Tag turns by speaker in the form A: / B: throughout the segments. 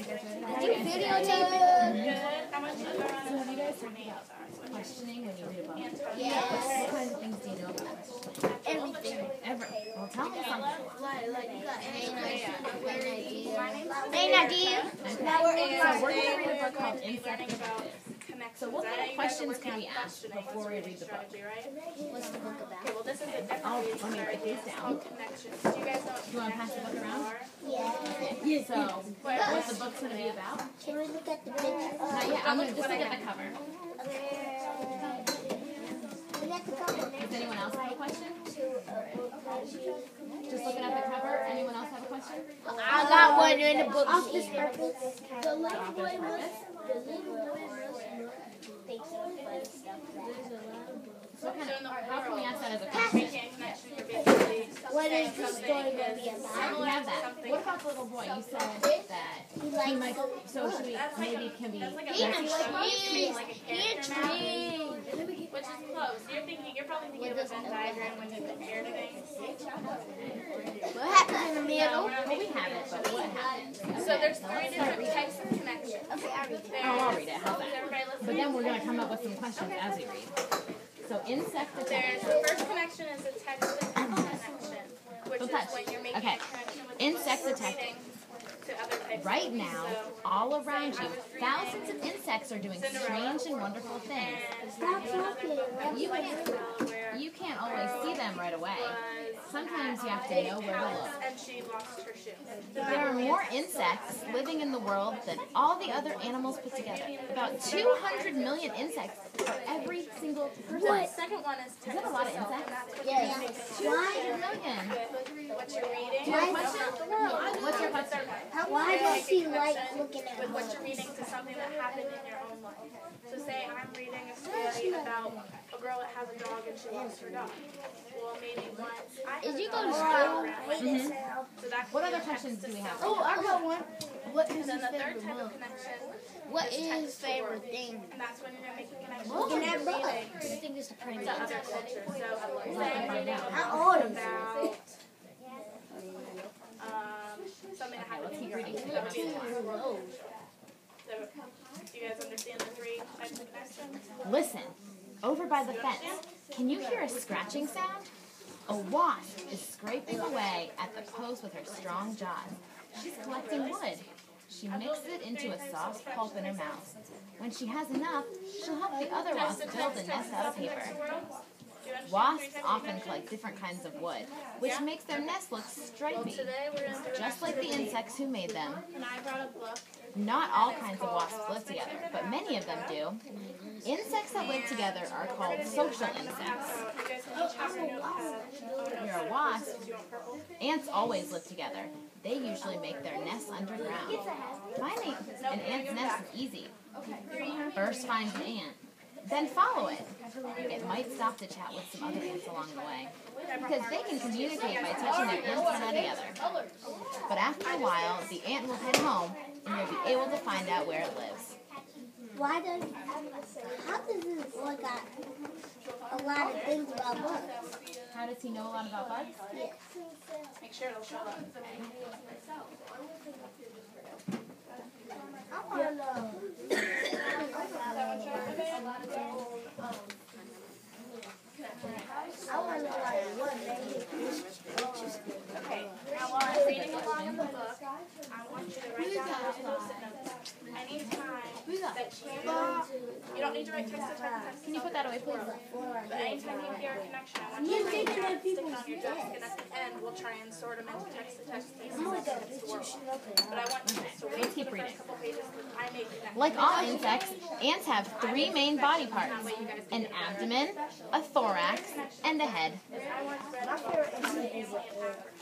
A: you videotape it?
B: How much
C: So have you guys talked about questioning when you read a book?
A: Yes.
C: What kinds of things do you know about questioning?
A: Everything.
C: Well, tell me something.
A: Like you got any
C: So we're going to read a book called Insect Detectives. So what kind of questions can we ask before we read the book?
A: What's the book about?
B: Well, this is a different
C: Let me write these down.
B: connections. Do you guys know what
C: Do you want to pass the book around?
A: Yeah.
C: So what the book's going to be about?
A: Can we look at the picture?
C: Not yet. I'm going to just look at the cover.
A: Look at the cover.
C: Does anyone else have a question? Just looking at the cover. Anyone else have a question?
A: I got one in the book.
C: The little boy was. How can we ask that as a question?
A: What is the story going to be about?
C: We have that. What about the little boy? You said that he might. So should we maybe can we?
B: Which is close. You're probably thinking of a Venn diagram when you compare things.
A: What happens in the middle?
C: Well, we have it, but what happens?
B: So there's 3 different types of connections.
A: Okay, I read it.
C: Oh, I'll read it. How's that?
B: Everybody listen.
C: But then we're going to come up with some questions as we read. So insect
B: There's
C: detectives.
B: the first connection is a text-to-text connection, which is when you're making a connection with
C: Insect
B: the book
C: detective.
B: to other types
C: Right
B: of
C: now,
B: things.
C: all around you, thousands of insects are doing strange and wonderful things.
A: Stop talking.
C: You can't always see them right away. Sometimes you have to know where to look.
B: And she lost her shoe.
C: There are more insects living in the world than all the other animals put together. About 200 million insects for every single person.
B: The second one is
C: Is that a lot of insects?
A: Yes.
C: 200 million.
B: what you're reading.
C: Do you have a question? What's your question?
A: Why does she like looking at
B: With what
A: books?
B: you're reading to something that happened in your own life. So say I'm reading a story about a girl that has a dog and she lost her dog. Well, maybe once I
A: Did
B: had
A: you
B: a
A: go to
B: dog
A: school?
B: around. So that
C: What other questions do we have?
A: Oh, I got one. What is
B: then
A: his
B: the third
A: favorite
B: type of
A: book?
B: connection
A: What is his favorite thing?
B: and that's when you're making connections
A: Looking
B: with
A: at
B: reading
A: books. I think it's the pretty
B: to other cultures. So say I'm reading
A: How old is
B: about something that happened
C: Let's
B: in
C: keep
B: your
C: reading.
B: that would be the last one. So do you guys understand the 3 types of connections?
C: Listen, over by the fence, can you hear a scratching sound? A wasp is scraping away at the post with her strong jaws. She's collecting wood. She mixes it into a soft pulp in her mouth. When she has enough, she'll help the other wasps build a nest out of paper. Wasps often collect different kinds of wood, which makes their nest look stripy,
B: Today we're going to do
C: just like the insects who made them.
B: and I brought a book.
C: Not all kinds of wasps live together, but many of them do. Insects that live together are called social insects.
B: You guys can each have your notepad.
C: You're a wasp. Ants always live together. They usually make their nests underground. Finding an ant's nest is easy. First find an ant, then follow it. It might stop to chat with some other ants along the way, because they can communicate by touching their antennae together. But after a while, the ant will head home, and you'll be able to find out where it lives.
A: How does this boy got a lot of things about books?
C: How does he know a lot about bugs?
A: Yes.
B: Make sure it'll show up.
A: I want to know. I want to know like what made it.
B: Okay, now while I'm reading along in the book, I want you to write down those post-it notes. Anytime that you don't need to write text.
C: Can you put that away, please?
B: But anytime you hear a connection, I want you to stick it on your desk, and at the end, we'll try and sort them into text-to-text pieces as well. But I want you to read
C: keep
B: the
C: reading.
B: first couple pages because I made connections.
C: Like all insects, ants have 3 main body parts: an abdomen, a thorax, and a head.
A: My favorite insect is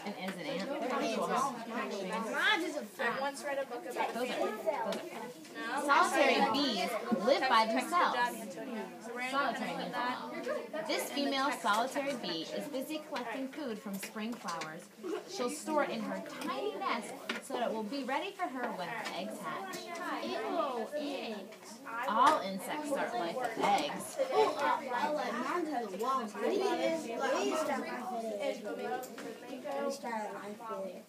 C: And as an ant, they're pretty cool, huh?
A: mine is a
B: I once read a book about
C: Those are.
B: no.
C: Solitary bees live by themselves.
B: So we're
C: Solitary
B: going to
C: means
B: put that.
C: alone. This female solitary bee is busy collecting food from spring flowers. She'll store it in her tiny nest so that it will be ready for her when her eggs hatch.
A: Ew, eggs.
C: All insects start life with eggs.
A: I like mine has walls. We start life with eggs. We start life with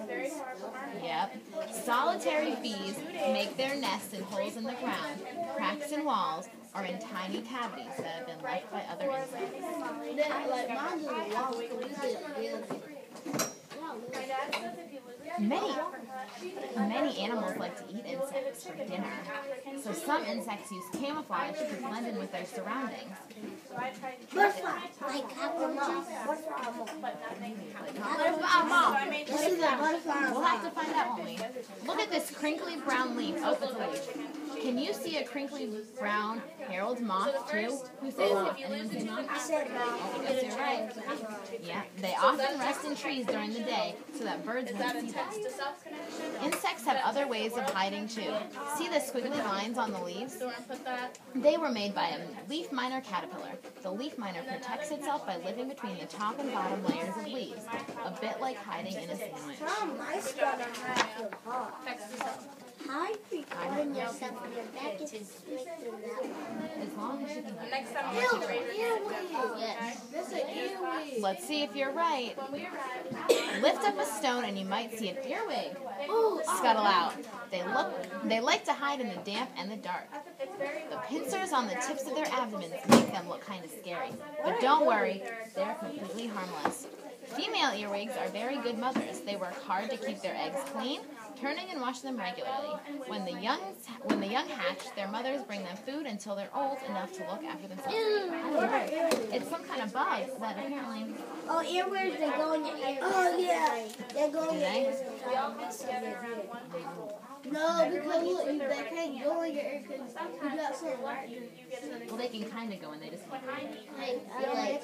B: Very far from our
C: Yep. Yep. Solitary bees make their nests in holes in the ground, cracks in walls, or in tiny cavities that have been left by other insects. Many animals like to eat insects for dinner. So some insects use camouflage to blend in with their surroundings.
A: Butterfly, like cockroaches.
C: We'll have to find out, won't we? Look at this crinkly brown leaf. Oh, it's a leaf. Can you see a crinkly brown Harold moth too? Who said moth? Anyone say moth?
A: I said
C: Oh, yes, you're right. Yeah, they often rest in trees during the day so that birds won't see them. Insects have other ways of hiding too. See the squiggly lines on the leaves? They were made by a leaf miner caterpillar. The leaf miner protects itself by living between the top and bottom layers of leaves, a bit like hiding in a sandwich.
A: Mice gonna have to hide. Hide recording yourself in your back is making that.
C: As long as you can.
B: Next time I want
A: Yes.
C: Let's see if you're right. Lift up a stone and you might see an earwig scuttle out. They like to hide in the damp and the dark. The pincers on the tips of their abdomens make them look kind of scary. But don't worry, they're completely harmless. Female earwigs are very good mothers. They work hard to keep their eggs clean, turning and washing them regularly. When the young hatch, their mothers bring them food until they're old enough to look after themselves. It's some kind of bug that apparently.
A: Oh, earwigs, they go in your ear. Oh, yeah. They go in your ear. No, because look, they can't go in your ear because you got something right.
C: Well, they can kind of go and they just.
A: Like,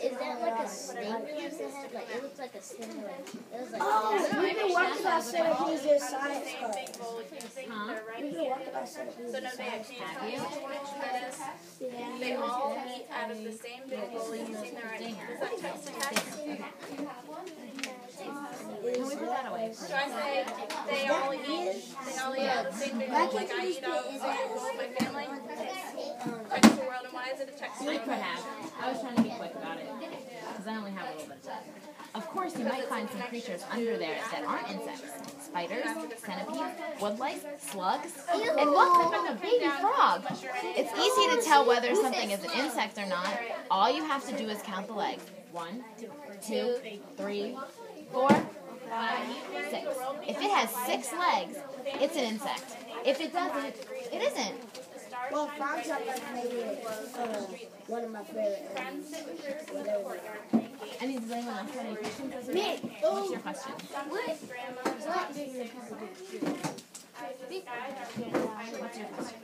A: is that like a snake used to have? Like, it looks like a snake. It was like.
B: Oh,
A: we've been working on centipedes in science class.
C: Huh?
A: We've been working on centipedes in science class.
B: They all eat out of the same big bowl using their eyes. Does that text to text?
C: Can we put that away?
B: So I say they all eat out of the same big bowl like I eat out of the same bowl with my family. Text the world, and why is it a text?
C: We could have. I was trying to be quick about it because I only have a little bit of time. Of course, you might find some creatures under there that aren't insects. Spiders, centipedes, woodlice, slugs, and look, a baby frog. It's easy to tell whether something is an insect or not. All you have to do is count the legs. 1, 2, 3, 4, 5, 6. If it has 6 legs, it's an insect. If it doesn't, it isn't.
A: Well, frogs are my favorite. One of my favorite animals.
C: Does anyone else have any questions?
A: Me.
C: What's your question? What's your question?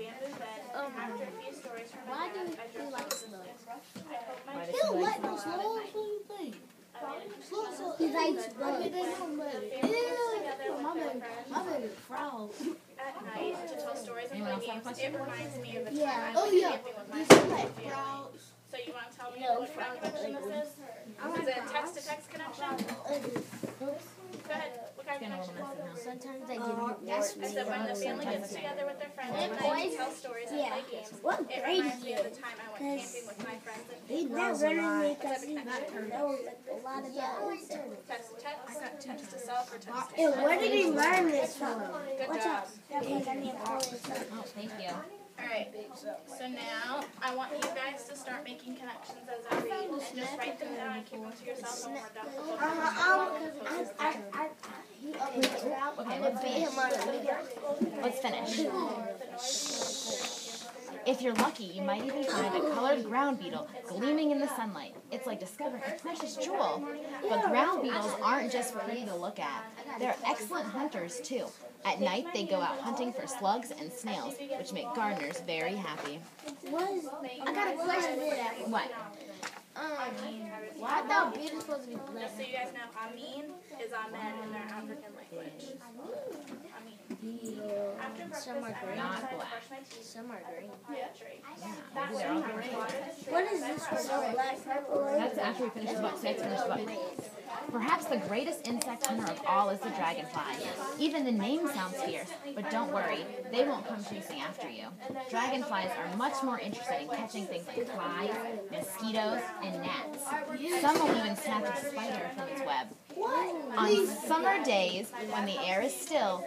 A: Why do you like slugs?
C: Why does he like
A: those slugs. He likes my baby frog.
B: At night to tell stories and
C: Anyone
B: play
C: else have a
B: games.
C: question?
B: It reminds me of the time
A: Yeah.
B: I went camping with my friends. So you want to tell me what kind of connection this is? Is it a text-to-text connection? Go ahead. What kind of connection is it?
A: Sometimes I give you
B: I said when the family gets together with their friends at night to tell stories and play games.
A: What
B: It
A: grade
B: reminds
A: is
B: me of
A: it?
B: the time I went camping with my friends and
A: He knows a lot. He knows a lot about insects.
B: text-to-text, text-to-self, or text-to-text.
A: And where did he learn this from?
B: Good job.
C: Oh, thank you.
B: Alright, so now I want you guys to start making connections as I read and just write them down and keep them to yourself when we're done.
C: Okay, let's finish. If you're lucky, you might even find a colored ground beetle gleaming in the sunlight. It's like discovering a precious jewel. But ground beetles aren't just pretty to look at. They're excellent hunters, too. At night, they go out hunting for slugs and snails, which make gardeners very happy.
A: I got a question for that.
C: What?
A: I thought beetles supposed to be black.
B: Just so you guys know, Amin is Ahmed in their African language. Amin.
A: Some are green.
C: Not black.
A: Some are green.
C: Yeah, maybe they're all green.
A: What is this one? Black, purple?
C: That's after we finish the book. So let's finish the book. Perhaps the greatest insect hunter of all is the dragonfly. Even the name sounds fierce, but don't worry, they won't come chasing after you. Dragonflies are much more interested in catching things like flies, mosquitoes, and gnats. Some will even snatch a spider from its web. On summer days, when the air is still,